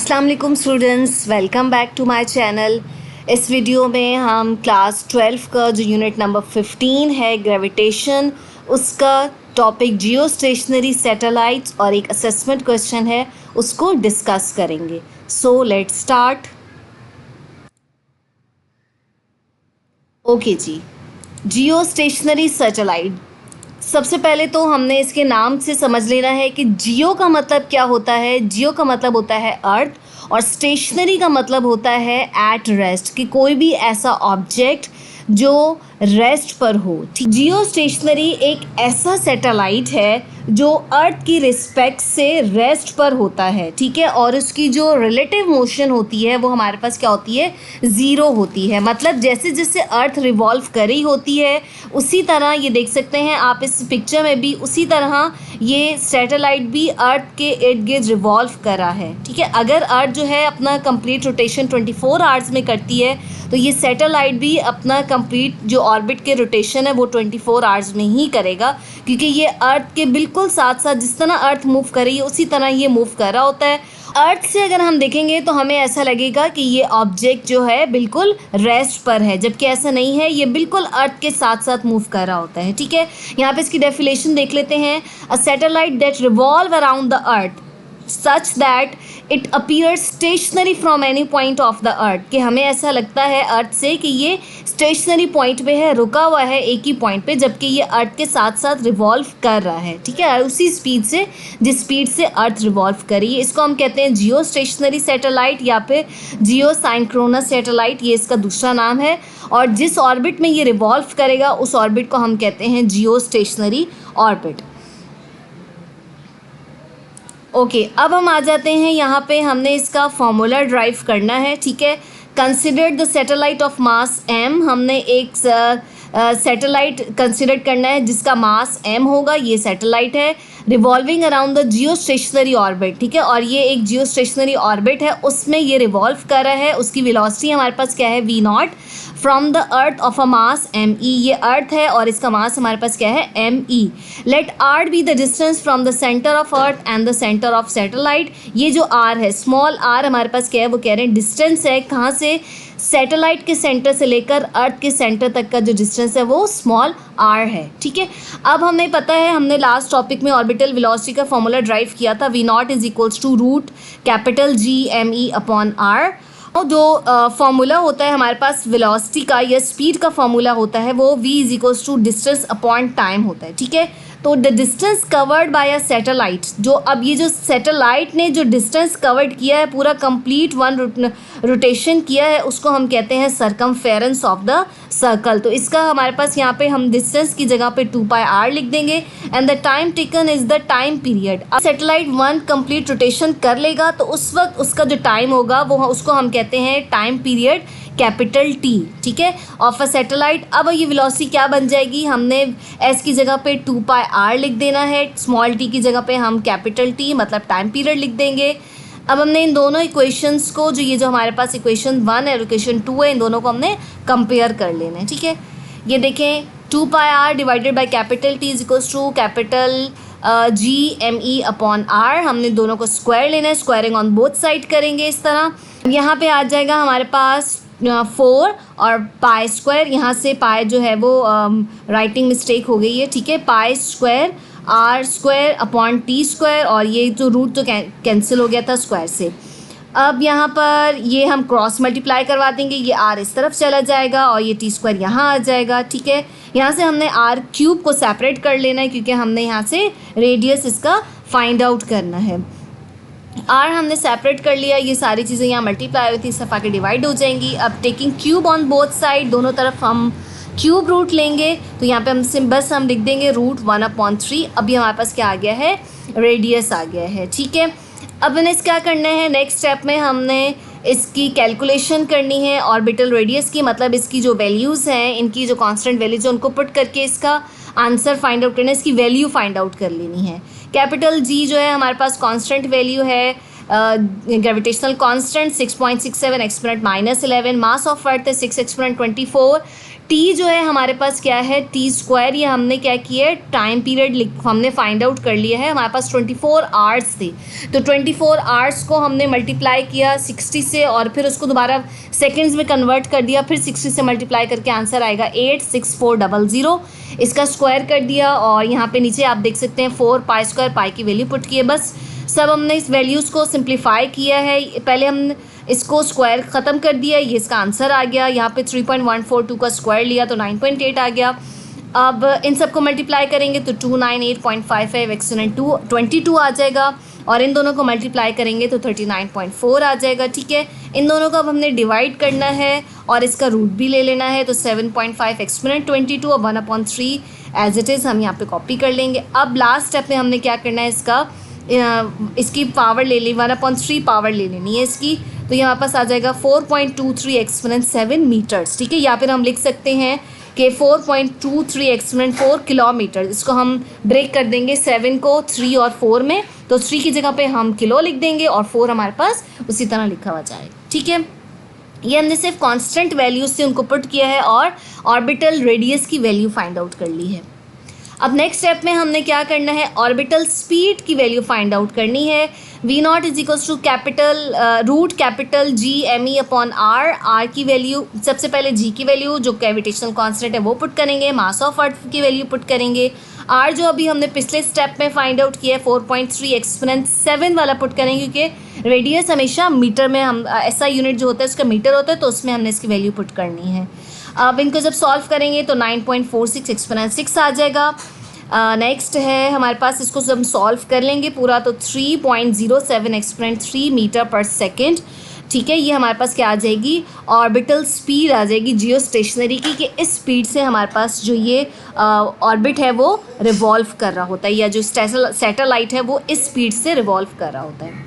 अस्सलाम वालेकुम students, welcome back to my channel. इस वीडियो में हम क्लास 12 का जो यूनिट नंबर 15 है ग्रेविटेशन, उसका टॉपिक जियो स्टेशनरी सैटेलाइट्स और एक असेसमेंट क्वेश्चन है उसको डिस्कस करेंगे। So let's start. ओके जी, जियो स्टेशनरी सैटेलाइट। सबसे पहले तो हमने इसके नाम से समझ लेना है कि जियो का मतलब क्या होता है। जियो का मतलब होता है अर्थ और स्टेशनरी का मतलब होता है एट रेस्ट, कि कोई भी ऐसा ऑब्जेक्ट जो रेस्ट पर हो। ठीक, जियो स्टेशनरी एक ऐसा सैटेलाइट है जो अर्थ की रिस्पेक्ट से रेस्ट पर होता है, ठीक है, और उसकी जो रिलेटिव मोशन होती है वो हमारे पास क्या होती है, ज़ीरो होती है। मतलब जैसे जैसे अर्थ रिवॉल्व कर रही होती है उसी तरह ये देख सकते हैं आप इस पिक्चर में भी, उसी तरह ये सैटेलाइट भी अर्थ के इर्द गिर्द रिवॉल्व कर रहा है। ठीक है, अगर अर्थ जो है अपना कंप्लीट रोटेशन 24 आवर्स में करती है तो ये सैटेलाइट भी अपना कंप्लीट जो ऑर्बिट के रोटेशन है वो 24 आवर्स में ही करेगा, क्योंकि ये अर्थ के बिल्कुल साथ साथ जिस तरह अर्थ मूव कर रही है उसी तरह ये मूव कर रहा होता है। अर्थ से अगर हम देखेंगे तो हमें ऐसा लगेगा कि ये ऑब्जेक्ट जो है बिल्कुल रेस्ट पर है, जबकि ऐसा नहीं है, ये बिल्कुल अर्थ के साथ साथ मूव कर रहा होता है। ठीक है, यहाँ पे इसकी डेफिनेशन देख लेते हैं। A satellite that revolve around the earth such that it appears stationary from any point of the earth, कि हमें ऐसा लगता है अर्थ से कि ये स्टेशनरी पॉइंट पे है, रुका हुआ है एक ही पॉइंट पे, जबकि ये अर्थ के साथ साथ रिवॉल्व कर रहा है। ठीक है, उसी स्पीड से जिस स्पीड से अर्थ रिवॉल्व कर रही है, इसको हम कहते हैं जियो स्टेशनरी सैटेलाइट या फिर जियो साइंक्रोनस सैटेलाइट, ये इसका दूसरा नाम है। और जिस ऑर्बिट में ये रिवॉल्व करेगा उस ऑर्बिट को हम कहते हैं जियो स्टेशनरी ऑर्बिट। ओके, अब हम आ जाते हैं यहाँ पे, हमने इसका फॉर्मूला ड्राइव करना है। ठीक है, consider the satellite of mass m, हमने एक सैटेलाइट कंसिडर करना है जिसका मास m होगा, ये सैटेलाइट है, revolving around the Jio stationery orbit. ठीक है, और ये एक जियो स्टेशनरी ऑर्बिट है, उसमें ये रिवॉल्व कर रहा है। उसकी वेलोसिटी हमारे पास क्या है, v0 from the earth of a mass m e, ये अर्थ है और इसका मास हमारे पास क्या है, m e। Let r be the distance from the centre of earth and the centre of satellite. ये जो r है, स्मॉल r हमारे पास क्या है, वो कह रहे हैं डिस्टेंस है, कहाँ से, सैटेलाइट के सेंटर से लेकर अर्थ के सेंटर तक का जो डिस्टेंस है वो स्मॉल r है। ठीक है, अब हमें पता है, हमने लास्ट टॉपिक में ऑर्बिटल वेलोसिटी का फॉर्मूला ड्राइव किया था, v0 is equals to root capital G m e upon r। और जो फॉर्मूला होता है हमारे पास वेलोसिटी का या स्पीड का फॉर्मूला होता है वो v is equals to distance upon time होता है। ठीक है, तो the distance covered by a satellite, जो अब ये जो सैटेलाइट ने जो डिस्टेंस कवर्ड किया है, पूरा कंप्लीट वन रोटेशन किया है, उसको हम कहते हैं सरकमफेरेंस ऑफ द सर्कल। तो इसका हमारे पास यहाँ पे हम डिस्टेंस की जगह पे 2πr लिख देंगे and the time taken is the time period. अब सैटेलाइट वन कंप्लीट रोटेशन कर लेगा तो उस वक्त उसका जो टाइम होगा वो उसको हम कहते हैं टाइम पीरियड कैपिटल T। ठीक है, ऑफ अ सैटेलाइट। अब ये वेलोसिटी क्या बन जाएगी, हमने s की जगह पे 2πr लिख देना है, स्मॉल t की जगह पे हम कैपिटल T मतलब टाइम पीरियड लिख देंगे। अब हमने इन दोनों इक्वेशंस को, जो ये जो हमारे पास इक्वेशन 1 है इक्वेशन 2 है, इन दोनों को हमने कंपेयर कर लेना है। ठीक है, ये देखें 2πr divided by capital T is equals to capital G m e upon r। हमने दोनों को स्क्वायर लेना है, स्क्वायरिंग ऑन बोथ साइड करेंगे इस तरह। यहाँ पे आ जाएगा हमारे पास 4 और पाई स्क्वायर, यहाँ से पाई जो है वो राइटिंग मिस्टेक हो गई है। ठीक है, pi square R square upon T square, और ये जो रूट तो कैंसिल हो गया था स्क्वायर से। अब यहाँ पर ये हम क्रॉस मल्टीप्लाई करवा देंगे, ये आर इस तरफ चला जाएगा और ये टी स्क्वायर यहाँ आ जाएगा। ठीक है, यहाँ से हमने आर क्यूब को सेपरेट कर लेना है क्योंकि हमने यहाँ से रेडियस इसका फाइंड आउट करना है। आर हमने सेपरेट कर लिया, ये सारी चीज़ें यहाँ मल्टीप्लाई हुई थी, सफ़ा के डिवाइड हो जाएंगी। अब taking cube on both side, दोनों तरफ हम क्यूब रूट लेंगे, तो यहाँ पे हम बस हम लिख देंगे रूट 1/3। अभी हमारे पास क्या आ गया है, रेडियस आ गया है। ठीक है, अब हमने क्या करना है, नेक्स्ट स्टेप में हमने इसकी कैलकुलेशन करनी है ऑर्बिटल रेडियस की, मतलब इसकी जो वैल्यूज़ हैं, इनकी जो कांस्टेंट वैल्यूज है उनको पुट करके इसका आंसर फाइंड आउट करना है, इसकी वैल्यू फाइंड आउट कर लेनी है। कैपिटल G जो है हमारे पास कांस्टेंट वैल्यू है, gravitational constant 6.67 exponent -11, mass of earth है 6 एक्सपोनेंट 24, टी जो है हमारे पास क्या है, टी स्क्वायर, ये हमने क्या किया है, टाइम पीरियड हमने फाइंड आउट कर लिया है। हमारे पास 24 आवर्स थे, तो 24 आवर्स को हमने मल्टीप्लाई किया 60 से और फिर उसको दोबारा सेकंड्स में कन्वर्ट कर दिया, फिर 60 से मल्टीप्लाई करके आंसर आएगा 86400। इसका स्क्वायर कर दिया और यहाँ पे नीचे आप देख सकते हैं 4 पाई स्क्वायर, पाई की वैल्यू पुट की है। बस सब हमने इस वैल्यूज़ को सिंप्लीफाई किया है। पहले हम इसको स्क्वायर ख़त्म कर दिया, ये इसका आंसर आ गया। यहाँ पे 3.142 का स्क्वायर लिया तो 9.8 आ गया। अब इन सबको मल्टीप्लाई करेंगे तो 298.55 एक्सपोनेंट 22 आ जाएगा और इन दोनों को मल्टीप्लाई करेंगे तो 39.4 आ जाएगा। ठीक है, इन दोनों को अब हमने डिवाइड करना है और इसका रूट भी ले लेना है, तो 7.5 एक्सपोनेंट 22 और 1/3 एज इट इज़ हम यहाँ पे कॉपी कर लेंगे। अब लास्ट स्टेप में हमने क्या करना है, इसकी पावर ले ली, 1/3 पावर ले लेनी है इसकी, तो यहाँ पास आ जाएगा 4.23 एक्सपोनेंट 7 मीटर्स। ठीक है, या फिर हम लिख सकते हैं कि 4.23 एक्सपोनेंट 4 किलोमीटर। इसको हम ब्रेक कर देंगे 7 को 3 और 4 में, तो 3 की जगह पे हम किलो लिख देंगे और 4 हमारे पास उसी तरह लिखा हुआ जाएगा। ठीक है, ये हमने सिर्फ कांस्टेंट वैल्यूज से उनको पुट किया है और ऑर्बिटल रेडियस की वैल्यू फाइंड आउट कर ली है। अब नेक्स्ट स्टेप में हमने क्या करना है, ऑर्बिटल स्पीड की वैल्यू फाइंड आउट करनी है। V0 is equals to root capital GME upon R की वैल्यू, सबसे पहले G की वैल्यू जो ग्रेविटेशनल कांस्टेंट है वो पुट करेंगे, मास ऑफ अर्थ की वैल्यू पुट करेंगे, R जो अभी हमने पिछले स्टेप में फाइंड आउट किया है 4.3 एक्सपोनेंट 7 वाला पुट करेंगे, क्योंकि रेडियस हमेशा मीटर में, हम ऐसा यूनिट जो होता है उसका मीटर होता है, तो उसमें हमने इसकी वैल्यू पुट करनी है। अब इनको जब सॉल्व करेंगे तो 9.46 एक्सपोनेंट 6 आ जाएगा। नेक्स्ट है हमारे पास, इसको जब सॉल्व कर लेंगे पूरा तो 3.07 एक्सपोनेंट 3 मीटर पर सेकेंड। ठीक है, ये हमारे पास क्या आ जाएगी, ऑर्बिटल स्पीड आ जाएगी जियो स्टेशनरी की, कि इस स्पीड से हमारे पास जो ये ऑर्बिट है वो रिवॉल्व कर रहा होता है, या जो सैटेलाइट है वो इस स्पीड से रिवॉल्व कर रहा होता है।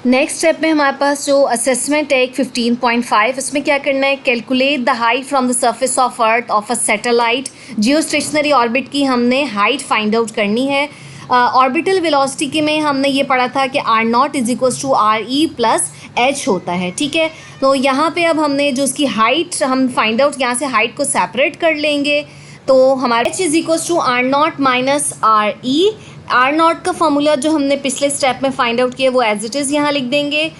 नेक्स्ट स्टेप में हमारे पास जो असेसमेंट है 15.5, इसमें क्या करना है, calculate the height from the surface of earth of a satellite. Jio stationery orbit की हमने हाइट फाइंड आउट करनी है। ऑर्बिटल वेलोसिटी के में हमने ये पढ़ा था कि R0 is equals to RE plus H होता है। ठीक है, तो यहाँ पे अब हमने जो उसकी हाइट हम फाइंड आउट, यहाँ से हाइट को सेपरेट कर लेंगे, तो हमारे H is equals to R0 minus RE। R0 का फॉर्मूला जो हमने पिछले स्टेप में फाइंड आउट किया वो एज इट इज़ यहाँ लिख देंगे।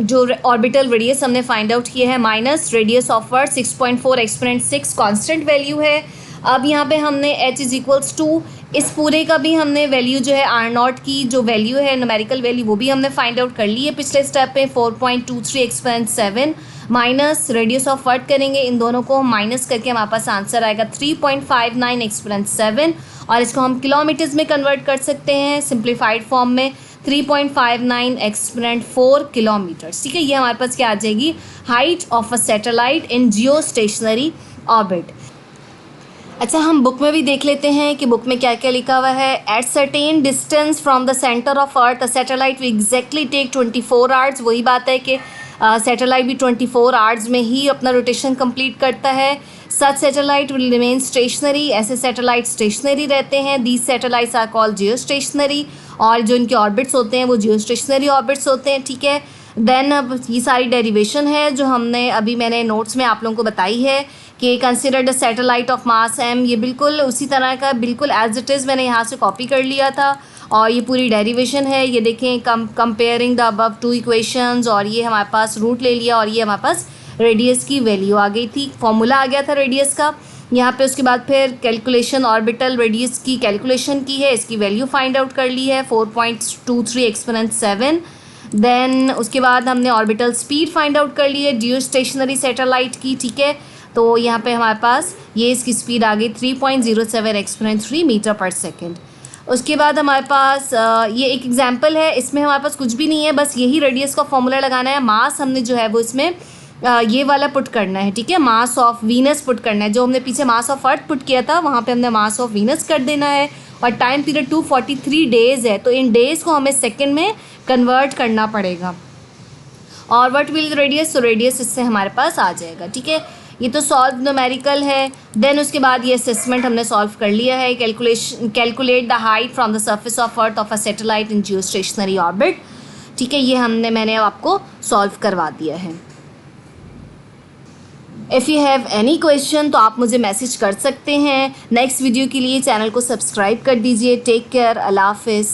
जो ऑर्बिटल रेडियस हमने फाइंड आउट किया है minus radius of earth 6.4 exponent 6 constant value है। अब यहाँ पे हमने H इज इक्वल्स टू, इस पूरे का भी हमने वैल्यू जो है R0 की जो वैल्यू है न्यूमेरिकल वैल्यू वो भी हमने फाइंड आउट कर ली है पिछले स्टेप पे, 4.23 exponent 7 minus radius of earth करेंगे, इन दोनों को माइनस करके हमारे पास आंसर आएगा 3.59 एक्सपोनेंट 7 और इसको हम किलोमीटर्स में कन्वर्ट कर सकते हैं सिंप्लीफाइड फॉर्म में, 3.59 एक्सपोनेंट 4 किलोमीटर्स। ठीक है, ये हमारे पास क्या आ जाएगी, height of a satellite in Jio stationery orbit. अच्छा, हम बुक में भी देख लेते हैं कि बुक में क्या क्या लिखा हुआ है। At certain distance from the centre of earth a satellite will exactly take 24 hours. वही बात है कि सैटेलाइट भी 24 आवर्स में ही अपना रोटेशन कंप्लीट करता है। Such satellite will remain stationary, ऐसे सैटेलाइट स्टेशनरी रहते हैं। These satellites are called geostationary, और जो इनके ऑर्बिट्स होते हैं वो जियो स्टेशनरी ऑर्बिट्स होते हैं। ठीक है, देन अब ये सारी डेरिवेशन है जो हमने अभी मैंने नोट्स में आप लोगों को बताई है कि consider the satellite of mass m, ये बिल्कुल उसी तरह का, बिल्कुल एज इट इज़ मैंने यहाँ से कॉपी कर लिया था और ये पूरी डेरिवेशन है। ये देखें, comparing the above two equations, और ये हमारे पास रूट ले लिया और ये हमारे पास रेडियस की वैल्यू आ गई थी, फॉर्मूला आ गया था रेडियस का यहाँ पे। उसके बाद फिर कैलकुलेशन ऑर्बिटल रेडियस की कैलकुलेशन की है, इसकी वैल्यू फाइंड आउट कर ली है 4.23 एक्सपोनेंट 7। देन उसके बाद हमने ऑर्बिटल स्पीड फाइंड आउट कर ली है जियो स्टेशनरी सैटेलाइट की। ठीक है, तो यहाँ पे हमारे पास ये इसकी स्पीड आ गई 3.07 एक्सपोनेंट 3 मीटर पर सेकेंड। उसके बाद हमारे पास ये एक एग्जांपल है, इसमें हमारे पास कुछ भी नहीं है, बस यही रेडियस का फॉर्मूला लगाना है। मास हमने जो है वो इसमें ये वाला पुट करना है। ठीक है, मास ऑफ वीनस पुट करना है, जो हमने पीछे मास ऑफ अर्थ पुट किया था वहाँ पे हमने मास ऑफ वीनस कर देना है। और टाइम पीरियड 243 डेज़ है, तो इन डेज़ को हमें सेकेंड में कन्वर्ट करना पड़ेगा। और व्हाट विल रेडियस, तो रेडियस इससे हमारे पास आ जाएगा। ठीक है, ये तो सॉल्व न्यूमेरिकल है। देन उसके बाद ये असेसमेंट हमने सॉल्व कर लिया है। Calculate the height from the surface of earth of a satellite in Jio stationery orbit. ठीक है, ये मैंने आपको सॉल्व करवा दिया है। If you have any question तो आप मुझे मैसेज कर सकते हैं। नेक्स्ट वीडियो के लिए चैनल को सब्सक्राइब कर दीजिए। टेक केयर, अल्लाह हाफिज़।